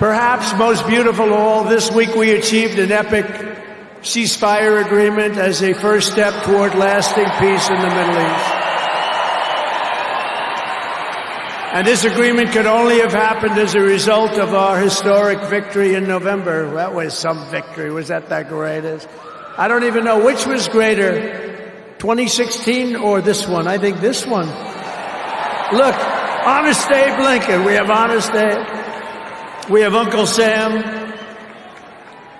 Perhaps most beautiful of all, this week we achieved an epic ceasefire agreement as a first step toward lasting peace in the Middle East. And this agreement could only have happened as a result of our historic victory in November. That was some victory. Was that the greatest? I don't even know which was greater, 2016 or this one. I think this one. Look, Honest Abe Lincoln. We have Honest Abe. We have Uncle Sam.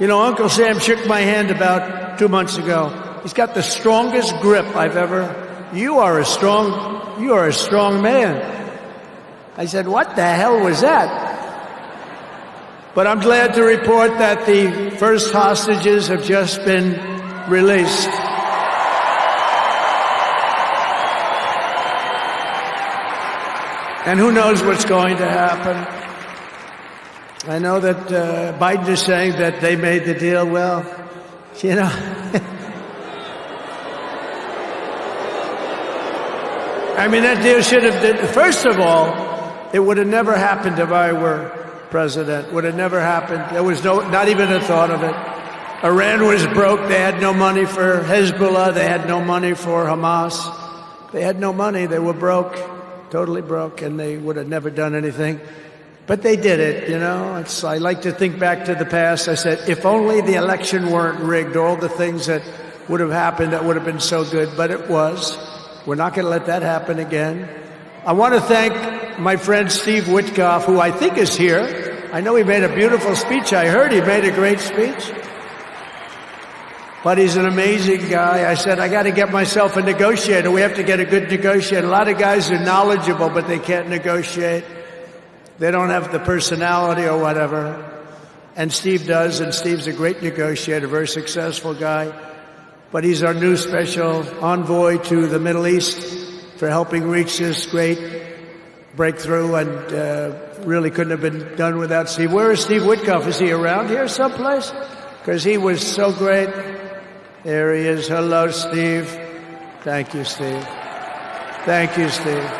You know, Uncle Sam shook my hand about 2 months ago. He's got the strongest grip I've ever. You are a strong man. I said, what the hell was that? But I'm glad to report that the first hostages have just been released. And who knows what's going to happen? I know that Biden is saying that they made the deal. Well, you know, I mean, that deal should have been, first of all, it would have never happened if I were president. Would have never happened. There was not even a thought of it. Iran was broke. They had no money for Hezbollah. They had no money for Hamas. They had no money. They were broke, totally broke, and they would have never done anything. But they did it, you know. I like to think back to the past. I said, if only the election weren't rigged, all the things that would have happened that would have been so good, but it was. We're not going to let that happen again. I want to thank my friend Steve Witkoff, who I think is here. I know he made a beautiful speech. I heard he made a great speech. But he's an amazing guy. I said, I got to get myself a negotiator. We have to get a good negotiator. A lot of guys are knowledgeable, but they can't negotiate. They don't have the personality or whatever. And Steve does, and Steve's a great negotiator, very successful guy. But he's our new special envoy to the Middle East for helping reach this great breakthrough, and really couldn't have been done without Steve. Where is Steve Witkoff? Is he around here someplace? Because he was so great. There he is. Hello, Steve. Thank you, Steve. Thank you, Steve.